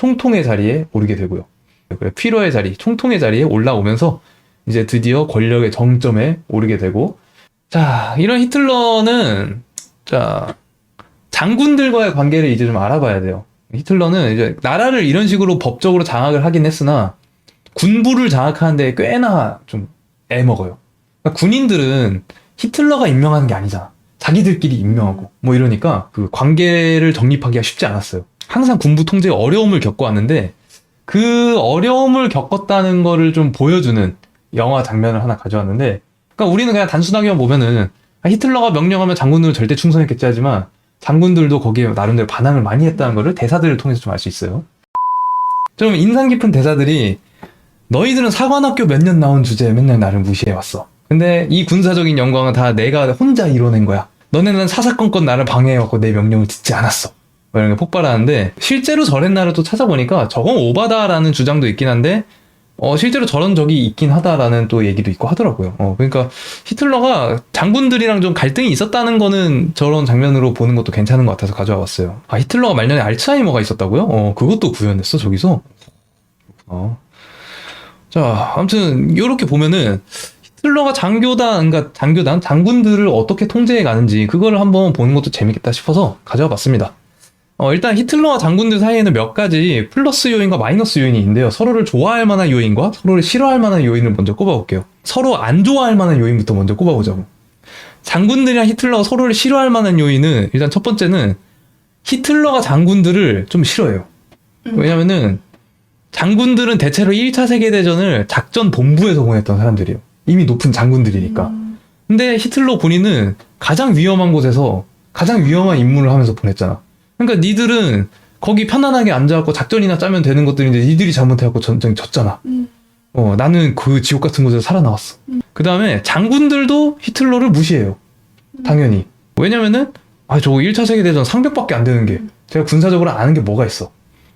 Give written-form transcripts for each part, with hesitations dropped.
총통의 자리에 오르게 되고요. führer의 자리, 총통의 자리에 올라오면서 이제 드디어 권력의 정점에 오르게 되고, 자, 이런 히틀러는, 자, 장군들과의 관계를 이제 좀 알아봐야 돼요. 히틀러는 이제 나라를 이런 식으로 법적으로 장악을 하긴 했으나, 군부를 장악하는데 꽤나 좀 애먹어요. 그러니까 군인들은 히틀러가 임명하는 게 아니잖아. 자기들끼리 임명하고 뭐 이러니까 그 관계를 정립하기가 쉽지 않았어요. 항상 군부 통제에 어려움을 겪어왔는데 그 어려움을 겪었다는 거를 좀 보여주는 영화 장면을 하나 가져왔는데, 그러니까 우리는 그냥 단순하게만 보면은 히틀러가 명령하면 장군들은 절대 충성했겠지 하지만 장군들도 거기에 나름대로 반항을 많이 했다는 거를 대사들을 통해서 좀 알 수 있어요. 좀 인상 깊은 대사들이, 너희들은 사관학교 몇 년 나온 주제에 맨날 나를 무시해왔어. 근데 이 군사적인 영광은 다 내가 혼자 이뤄낸 거야. 너네는 사사건건 나를 방해해왔고 내 명령을 듣지 않았어. 뭐 이런 게 폭발하는데, 실제로 저런 날을 또 찾아보니까 저건 오바다라는 주장도 있긴 한데 실제로 저런 적이 있긴 하다라는 또 얘기도 있고 하더라고요. 그러니까 히틀러가 장군들이랑 좀 갈등이 있었다는 거는 저런 장면으로 보는 것도 괜찮은 것 같아서 가져와 봤어요. 아, 히틀러가 말년에 알츠하이머가 있었다고요? 그것도 구현했어 저기서? 자, 아무튼 이렇게 보면은 히틀러가 장군들을 어떻게 통제해 가는지 그거를 한번 보는 것도 재밌겠다 싶어서 가져와 봤습니다. 일단 히틀러와 장군들 사이에는 몇 가지 플러스 요인과 마이너스 요인이 있는데요. 서로를 좋아할 만한 요인과 서로를 싫어할 만한 요인을 먼저 꼽아볼게요. 서로 안 좋아할 만한 요인부터 먼저 꼽아보자고. 장군들이랑 히틀러가 서로를 싫어할 만한 요인은, 일단 첫 번째는 히틀러가 장군들을 좀 싫어해요. 왜냐면은 장군들은 대체로 1차 세계대전을 작전 본부에서 보냈던 사람들이에요. 이미 높은 장군들이니까. 근데 히틀러 본인은 가장 위험한 곳에서 가장 위험한 임무를 하면서 보냈잖아. 그러니까 니들은 거기 편안하게 앉아갖고 작전이나 짜면 되는 것들인데 니들이 잘못해갖고 전쟁 졌잖아. 나는 그 지옥 같은 곳에서 살아나왔어. 그 다음에 장군들도 히틀러를 무시해요. 당연히. 왜냐면은 저거 1차 세계대전 상벽밖에 안 되는 게 제가 군사적으로 아는 게 뭐가 있어.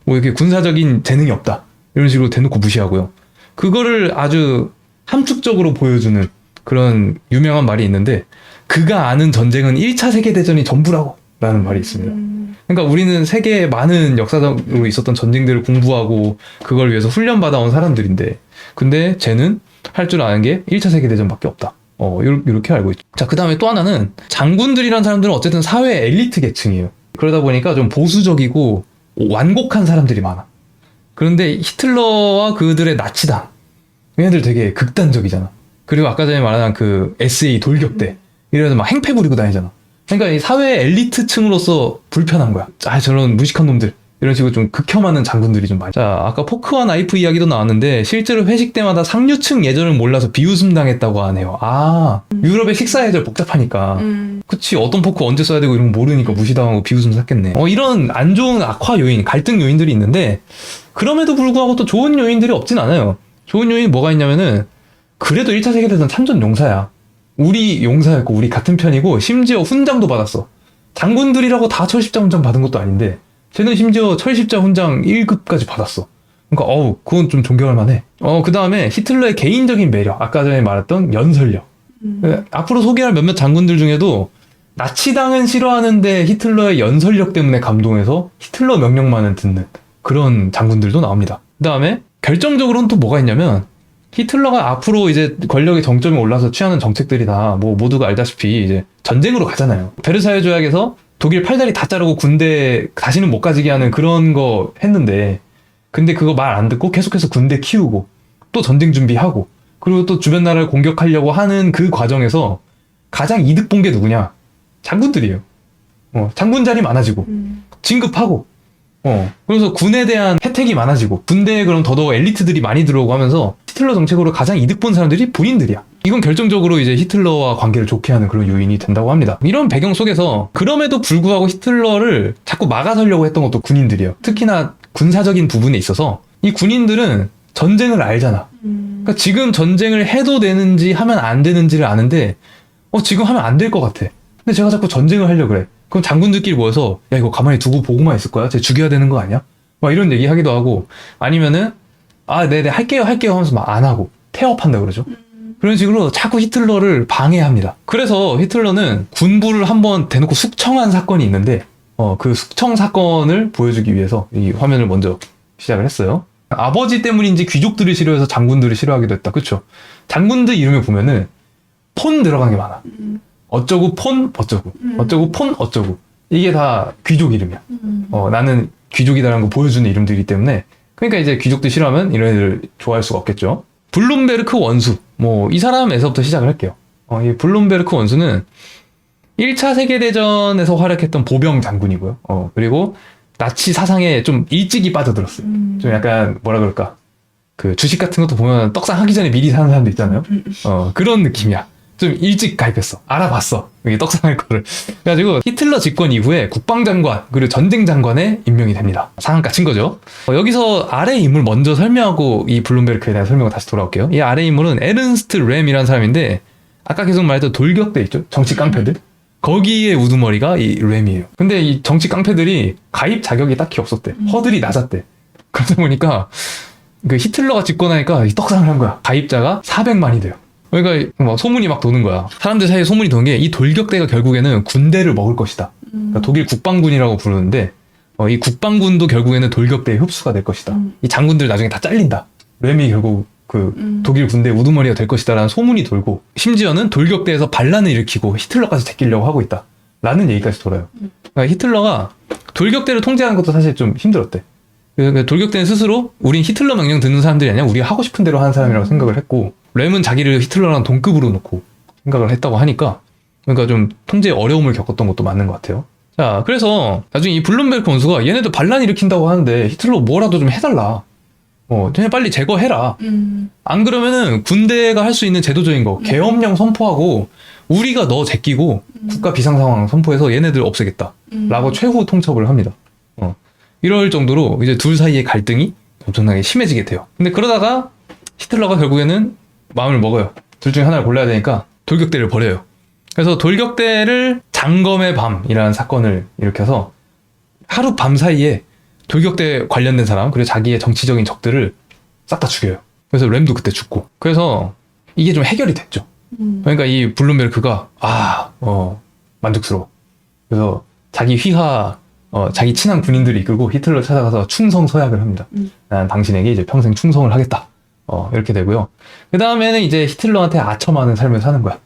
뭐 이렇게 군사적인 재능이 없다. 이런 식으로 대놓고 무시하고요. 그거를 아주 함축적으로 보여주는 그런 유명한 말이 있는데, 그가 아는 전쟁은 1차 세계대전이 전부라고 라는 말이 있습니다. 그러니까 우리는 세계에 많은 역사적으로 있었던 전쟁들을 공부하고 그걸 위해서 훈련받아온 사람들인데, 근데 쟤는 할 줄 아는 게 1차 세계대전밖에 없다. 이렇게 알고 있죠. 자, 그 다음에 또 하나는 장군들이란 사람들은 어쨌든 사회 엘리트 계층이에요. 그러다 보니까 좀 보수적이고 완곡한 사람들이 많아. 그런데 히틀러와 그들의 나치당, 얘네들 되게 극단적이잖아. 그리고 아까 전에 말한 그 SA 돌격대, 이래서 막 행패 부리고 다니잖아. 그러니까 이 사회 엘리트층으로서 불편한 거야. 저런 무식한 놈들. 이런 식으로 좀 극혐하는 장군들이 좀 많이. 자, 아까 포크와 나이프 이야기도 나왔는데, 실제로 회식 때마다 상류층 예절을 몰라서 비웃음 당했다고 하네요. 유럽의 식사 예절 복잡하니까. 그치, 어떤 포크 언제 써야 되고 이런 거 모르니까 무시당하고 비웃음 샀겠네. 이런 안 좋은 악화 요인, 갈등 요인들이 있는데, 그럼에도 불구하고 또 좋은 요인들이 없진 않아요. 좋은 요인이 뭐가 있냐면은, 그래도 1차 세계대전 참전 용사야. 우리 용사였고 우리 같은 편이고 심지어 훈장도 받았어. 장군들이라고 다 철십자 훈장 받은 것도 아닌데 쟤는 심지어 철십자 훈장 1급까지 받았어. 그러니까 그건 좀 존경할 만해. 그 다음에 히틀러의 개인적인 매력, 아까 전에 말했던 연설력. 앞으로 소개할 몇몇 장군들 중에도 나치당은 싫어하는데 히틀러의 연설력 때문에 감동해서 히틀러 명령만은 듣는 그런 장군들도 나옵니다. 그 다음에 결정적으로는 또 뭐가 있냐면, 히틀러가 앞으로 이제 권력의 정점에 올라서 취하는 정책들이 다 뭐 모두가 알다시피 이제 전쟁으로 가잖아요. 베르사유 조약에서 독일 팔다리 다 자르고 군대 다시는 못 가지게 하는 그런 거 했는데, 근데 그거 말 안 듣고 계속해서 군대 키우고 또 전쟁 준비하고 그리고 또 주변 나라를 공격하려고 하는 그 과정에서 가장 이득 본 게 누구냐? 장군들이에요. 장군 자리 많아지고 진급하고 그래서 군에 대한 혜택이 많아지고 군대에 그럼 더더욱 엘리트들이 많이 들어오고 하면서 히틀러 정책으로 가장 이득 본 사람들이 본인들이야. 이건 결정적으로 이제 히틀러와 관계를 좋게 하는 그런 요인이 된다고 합니다. 이런 배경 속에서 그럼에도 불구하고 히틀러를 자꾸 막아서려고 했던 것도 군인들이에요. 특히나 군사적인 부분에 있어서 이 군인들은 전쟁을 알잖아. 그러니까 지금 전쟁을 해도 되는지 하면 안 되는지를 아는데 지금 하면 안 될 것 같아. 근데 제가 자꾸 전쟁을 하려고 그래. 그럼 장군들끼리 모여서 야 이거 가만히 두고 보고만 있을 거야? 쟤 죽여야 되는 거 아니야? 막 이런 얘기 하기도 하고, 아니면은 네네 할게요 하면서 막 안 하고 태업한다 그러죠. 그런 식으로 자꾸 히틀러를 방해합니다. 그래서 히틀러는 군부를 한번 대놓고 숙청한 사건이 있는데 그 숙청 사건을 보여주기 위해서 이 화면을 먼저 시작을 했어요. 아버지 때문인지 귀족들을 싫어해서 장군들을 싫어하기도 했다. 그쵸? 장군들 이름에 보면은 폰 들어간 게 많아. 어쩌고 폰 어쩌고 어쩌고 폰 어쩌고 이게 다 귀족 이름이야. 나는 귀족이다라는 거 보여주는 이름들이기 때문에 그러니까 이제 귀족들 싫어하면 이런 애들 좋아할 수가 없겠죠. 블룸베르크 원수 뭐 이 사람에서부터 시작을 할게요. 이 블룸베르크 원수는 1차 세계대전에서 활약했던 보병 장군이고요. 그리고 나치 사상에 좀 일찍이 빠져들었어요. 좀 약간 뭐라 그럴까 그 주식 같은 것도 보면 떡상 하기 전에 미리 사는 사람도 있잖아요. 그런 느낌이야. 좀 일찍 가입했어. 알아봤어. 여기 떡상할 거를. 그래가지고 히틀러 집권 이후에 국방장관 그리고 전쟁장관에 임명이 됩니다. 상한가 친 거죠. 여기서 아래 인물 먼저 설명하고 이 블룸베르크에 대한 설명을 다시 돌아올게요. 이 아래 인물은 에른스트 램이라는 사람인데 아까 계속 말했던 돌격대 있죠? 정치 깡패들? 거기에 우두머리가 이 램이에요. 근데 이 정치 깡패들이 가입 자격이 딱히 없었대. 허들이 낮았대. 그러다 보니까 그 히틀러가 집권하니까 이 떡상을 한 거야. 가입자가 400만이 돼요. 그러니까 막 소문이 막 도는 거야. 사람들 사이에 소문이 도는 게 이 돌격대가 결국에는 군대를 먹을 것이다. 그러니까 독일 국방군이라고 부르는데 이 국방군도 결국에는 돌격대에 흡수가 될 것이다. 이 장군들 나중에 다 잘린다. 램이 결국 그 독일 군대 우두머리가 될 것이다라는 소문이 돌고 심지어는 돌격대에서 반란을 일으키고 히틀러까지 제끼려고 하고 있다. 라는 얘기까지 돌아요. 그러니까 히틀러가 돌격대를 통제하는 것도 사실 좀 힘들었대. 그러니까 돌격대는 스스로 우린 히틀러 명령 듣는 사람들이 아니야. 우리가 하고 싶은 대로 하는 사람이라고 생각을 했고 램은 자기를 히틀러랑 동급으로 놓고 생각을 했다고 하니까 그러니까 좀 통제에 어려움을 겪었던 것도 맞는 것 같아요. 자, 그래서 나중에 이 블룸베르크 원수가 얘네들 반란 일으킨다고 하는데 히틀러 뭐라도 좀 해달라. 그냥 빨리 제거해라. 안 그러면은 군대가 할 수 있는 제도적인 거 계엄령 선포하고 우리가 너 제끼고 국가 비상상황 선포해서 얘네들 없애겠다. 라고 최후 통첩을 합니다. 이럴 정도로 이제 둘 사이의 갈등이 엄청나게 심해지게 돼요. 근데 그러다가 히틀러가 결국에는 마음을 먹어요. 둘 중에 하나를 골라야 되니까 돌격대를 벌여요. 그래서 돌격대를 장검의 밤이라는 사건을 일으켜서 하루 밤 사이에 돌격대 관련된 사람 그리고 자기의 정치적인 적들을 싹 다 죽여요. 그래서 램도 그때 죽고. 그래서 이게 좀 해결이 됐죠. 그러니까 이 블룸베르크가 만족스러워. 그래서 자기 휘하 자기 친한 군인들을 이끌고 히틀러를 찾아가서 충성 서약을 합니다. 난 당신에게 이제 평생 충성을 하겠다. 이렇게 되고요. 그 다음에는 이제 히틀러한테 아첨하는 삶을 사는 거야.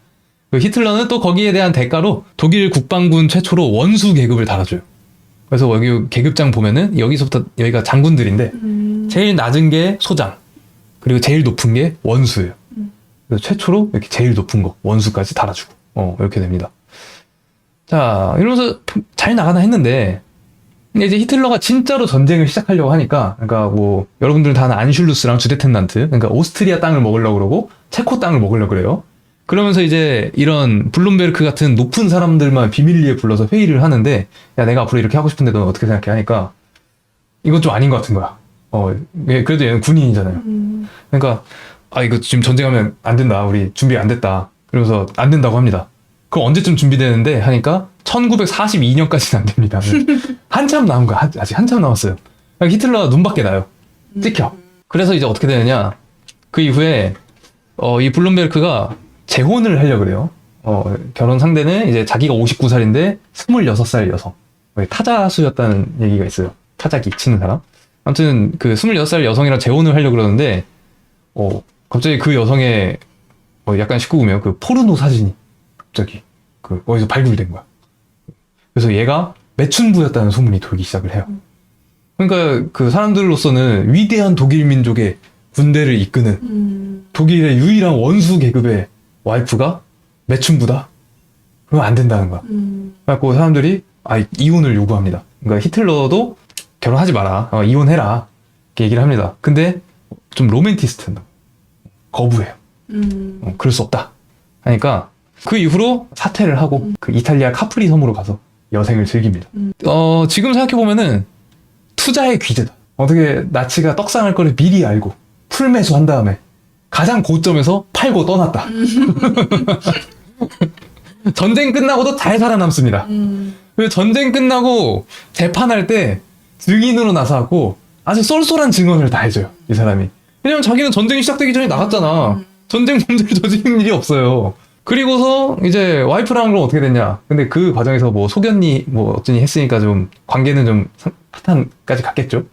그 히틀러는 또 거기에 대한 대가로 독일 국방군 최초로 원수 계급을 달아줘요. 그래서 여기 계급장 보면은 여기서부터 여기가 장군들인데 제일 낮은 게 소장 그리고 제일 높은 게 원수예요. 그래서 최초로 이렇게 제일 높은 거 원수까지 달아주고 이렇게 됩니다. 자, 이러면서 잘 나가나 했는데 근데 이제 히틀러가 진짜로 전쟁을 시작하려고 하니까 그러니까 뭐 여러분들 다 아는 안슐루스랑 주데텐난트 그러니까 오스트리아 땅을 먹으려고 그러고 체코 땅을 먹으려고 그래요. 그러면서 이제 이런 블룸베르크 같은 높은 사람들만 비밀리에 불러서 회의를 하는데 야 내가 앞으로 이렇게 하고 싶은데 넌 어떻게 생각해 하니까 이건 좀 아닌 것 같은 거야. 그래도 얘는 군인이잖아요. 그러니까 이거 지금 전쟁하면 안 된다. 우리 준비 안 됐다. 그러면서 안 된다고 합니다. 그럼 언제쯤 준비되는데 하니까 1942년까지는 안 됩니다. 한참 남은 거야. 아직 한참 남았어요. 그러니까 히틀러가 눈밖에 나요. 찍혀. 그래서 이제 어떻게 되느냐. 그 이후에 이 블룸베르크가 재혼을 하려고 그래요. 결혼 상대는 이제 자기가 59살인데 26살 여성. 타자수였다는 얘기가 있어요. 타자기 치는 사람. 아무튼 그 26살 여성이랑 재혼을 하려고 그러는데 갑자기 그 여성의 약간 19금이요. 그 포르노 사진이 갑자기 그 어디서 발굴된 거야. 그래서 얘가 매춘부였다는 소문이 돌기 시작을 해요. 그러니까 그 사람들로서는 위대한 독일 민족의 군대를 이끄는 독일의 유일한 원수 계급의 와이프가 매춘부다? 그러면 안 된다는 거야. 그래서 사람들이 이혼을 요구합니다. 그러니까 히틀러도 결혼하지 마라. 이혼해라. 이렇게 얘기를 합니다. 근데 좀 로맨티스트는 거부해요. 그럴 수 없다. 하니까 그 이후로 사퇴를 하고 그 이탈리아 카프리 섬으로 가서 여생을 즐깁니다. 지금 생각해보면은 투자의 귀재다. 어떻게 나치가 떡상할 거를 미리 알고 풀매수한 다음에 가장 고점에서 팔고 떠났다. 전쟁 끝나고도 잘 살아남습니다. 그리고 전쟁 끝나고 재판할 때 증인으로 나서고 아주 쏠쏠한 증언을 다 해줘요. 이 사람이. 왜냐면 자기는 전쟁이 시작되기 전에 나갔잖아. 전쟁 범죄를 저지른 일이 없어요. 그리고서 이제 와이프랑 그럼 어떻게 됐냐. 근데 그 과정에서 뭐 속였니 뭐 어쩌니 했으니까 좀 관계는 좀 파탄까지 갔겠죠.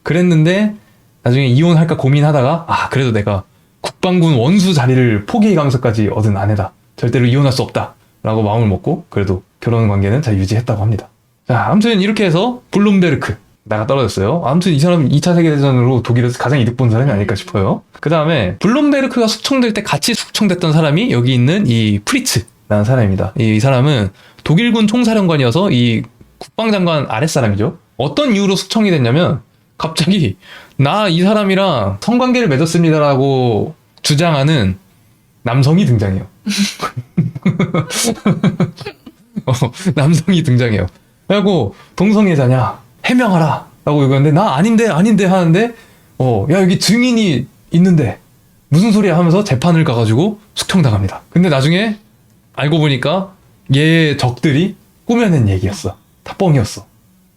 그랬는데 나중에 이혼할까 고민하다가 그래도 내가 국방군 원수 자리를 포기해가면서까지 얻은 아내다. 절대로 이혼할 수 없다. 라고 마음을 먹고 그래도 결혼 관계는 잘 유지했다고 합니다. 자, 아무튼 이렇게 해서 블룸베르크 나가 떨어졌어요. 아무튼 이 사람 2차 세계대전으로 독일에서 가장 이득 본 사람이 아닐까 싶어요. 그 다음에 블룸베르크가 숙청될 때 같이 숙청됐던 사람이 여기 있는 이 프리츠라는 사람입니다. 이 사람은 독일군 총사령관이어서 이 국방장관 아랫사람이죠. 어떤 이유로 숙청이 됐냐면 갑자기 나 이 사람이랑 성관계를 맺었습니다라고 주장하는 남성이 등장해요. 남성이 등장해요. 그래갖고 동성애자냐 해명하라 라고 얘기하는데 나 아닌데 하는데 야 여기 증인이 있는데 무슨 소리야 하면서 재판을 가가지고 숙청당합니다. 근데 나중에 알고 보니까 얘의 적들이 꾸며낸 얘기였어. 다 뻥이었어.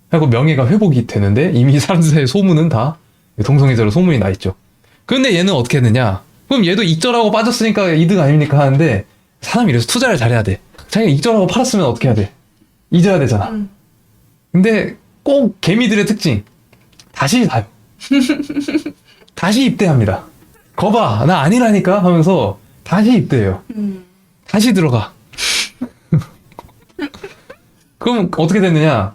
그래갖고 명예가 회복이 되는데 이미 사람들의 소문은 다 동성애자로 소문이 나 있죠. 근데 얘는 어떻게 했느냐? 그럼 얘도 익절하고 빠졌으니까 이득 아닙니까 하는데 사람이 이래서 투자를 잘해야 돼. 자기가 익절하고 팔았으면 어떻게 해야 돼? 잊어야 되잖아. 근데 꼭 개미들의 특징 다시 사요. 다시 입대합니다. 거봐 나 아니라니까 하면서 다시 입대해요. 다시 들어가. 그럼 어떻게 됐느냐?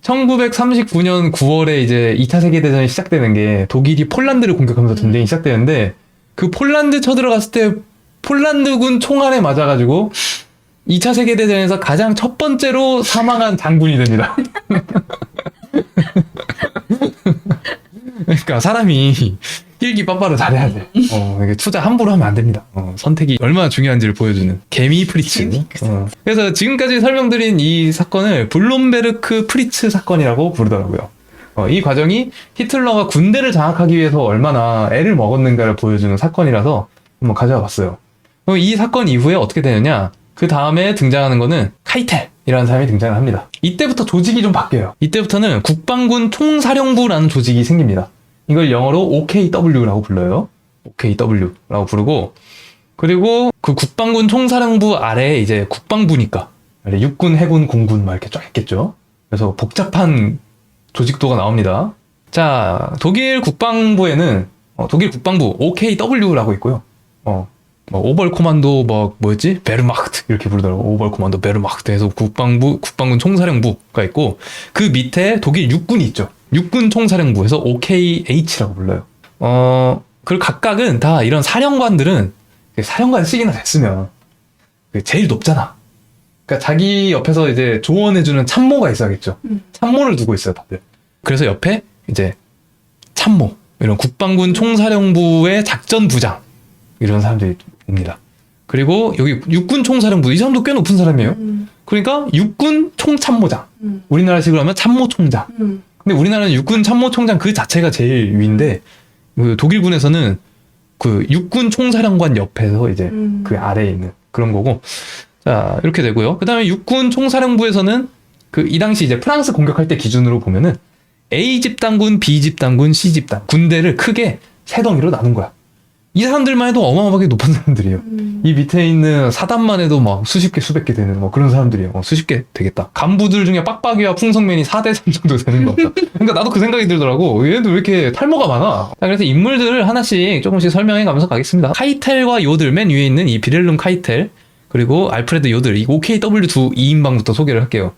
1939년 9월에 이제 2차 세계대전이 시작되는 게 독일이 폴란드를 공격하면서 전쟁이 시작되는데 그 폴란드 쳐들어갔을 때 폴란드군 총알에 맞아가지고 2차 세계대전에서 가장 첫 번째로 사망한 장군이 됩니다. 그러니까 사람이 일기 빠빠로 잘해야 돼. 이게 투자 함부로 하면 안 됩니다. 선택이 얼마나 중요한지를 보여주는 개미 프리츠. 그래서 지금까지 설명드린 이 사건을 블룸베르크 프리츠 사건이라고 부르더라고요. 이 과정이 히틀러가 군대를 장악하기 위해서 얼마나 애를 먹었는가를 보여주는 사건이라서 한번 가져와 봤어요. 이 사건 이후에 어떻게 되느냐? 그 다음에 등장하는 거는 카이텔이라는 사람이 등장을 합니다. 이때부터 조직이 좀 바뀌어요. 이때부터는 국방군 총사령부라는 조직이 생깁니다. 이걸 영어로 OKW라고 불러요. OKW라고 부르고, 그리고 그 국방군 총사령부 아래에 이제 국방부니까 육군, 해군, 공군 막 이렇게 쫙 있겠죠. 그래서 복잡한 조직도가 나옵니다. 자, 독일 국방부에는 독일 국방부 OKW라고 있고요. 오벌 코만도 뭐였지? 베르마흐트 이렇게 부르더라고. 오벌 코만도 베르마흐트 해서 국방군 총사령부가 있고 그 밑에 독일 육군이 있죠. 육군 총사령부에서 OKH라고 불러요. 그리고 각각은 다 이런 사령관들은 사령관 시기나 됐으면 제일 높잖아. 그러니까 자기 옆에서 이제 조언해주는 참모가 있어야겠죠. 참모를 두고 있어요, 다들. 그래서 옆에 이제 참모, 이런 국방군 총사령부의 작전부장 이런 사람들이 옵니다. 그리고 여기 육군 총사령부, 이 사람도 꽤 높은 사람이에요. 그러니까 육군 총참모장. 우리나라 식으로 하면 참모총장. 근데 우리나라는 육군 참모총장 그 자체가 제일 위인데 그 독일군에서는 그 육군 총사령관 옆에서 이제 그 아래에 있는 그런 거고. 자, 이렇게 되고요. 그 다음에 육군 총사령부에서는 이 당시 이제 프랑스 공격할 때 기준으로 보면은 A 집단군, B 집단군, C 집단 군대를 크게 세 덩이로 나눈 거야. 이 사람들만 해도 어마어마하게 높은 사람들이에요. 이 밑에 있는 사단만 해도 막 수십 개, 수백 개 되는 그런 사람들이에요. 수십 개 되겠다. 간부들 중에 빡빡이와 풍성맨이 4대 3 정도 되는 것 같다. 그러니까 나도 그 생각이 들더라고. 얘도 왜 이렇게 탈모가 많아? 자, 그래서 인물들을 하나씩 조금씩 설명해 가면서 가겠습니다. 카이텔과 요들, 맨 위에 있는 이 비렐름 카이텔, 그리고 알프레드 요들, 이 OKW 두 2인방부터 소개를 할게요.